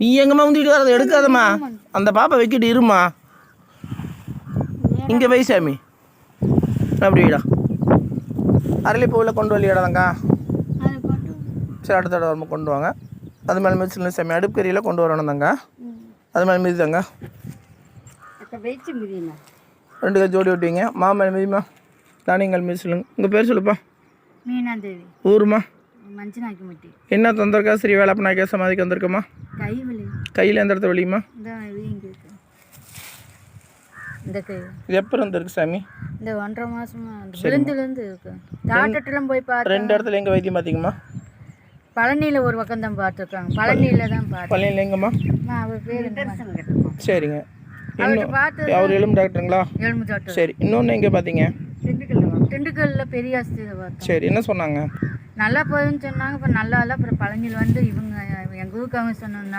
நீ எங்கம்மா வந்துட்டு வரதை எடுக்காதம்மா. அந்த பாப்பா வைக்கிட்டு இருமா. இங்கே வை சாமி. அப்படிடா அரளிப்பூவில் கொண்டு வரலையாடாதாங்க்கா? சரி, அடுத்த தடவை வரும்போது கொண்டு வாங்க. அது மேலே மிதிச்சு சாமி. அடுப்பு கறியில் கொண்டு வரணும் தாங்க. அது மேலே மிதிதாங்க. 2 கை ஜோடி ஓட்டுவீங்க. மேலே மிதிமா. தானியங்கள் மிதி சொல்லுங்க. உங்கள் பேர் சொல்லுப்பா. மீனாந்தேவி. ஊருமா? மஞ்சனாக்கிமட்டி. என்ன தொந்தரக்கா? சரி, வேலைப்பனாக்கா சமாதிக்கு வந்திருக்கம்மா. கை வலி. கையில் எந்த இடத்துல வலியுமா? இந்த கை. இது எப்போ இருந்துருக்கு சாமி? இந்த 1.5 மாசமா விழுந்துலேருந்து இருக்கு. டாக்டர்ட்டெல்லாம் போய் பார்த்து 2 இடத்துல எங்கே வைத்தியம் பார்த்தீங்கம்மா? பழனியில் ஒரு பக்கம் தான் பார்த்துருக்காங்க. பழனியில் தான் பார்த்து. பழனியில் எங்கம்மா? அவர் பேர் சரிங்க. அவர்கிட்ட பார்த்து. அவர் எலும்பு டாக்டருங்களா? எலும்பு டாக்டர். சரி, இன்னொன்று எங்கே பார்த்தீங்க? திண்டுக்கல்ல பெரிய ஆஸ்பத்திரியில் பார்த்தோம். சரி, என்ன சொன்னாங்க? நல்லா போகுதுன்னு சொன்னாங்க. இப்போ நல்லா இல்லை. அப்புறம் பழனியில் வந்து இவங்க எங்கள் ஊருக்கு அவங்க சொன்னதுனால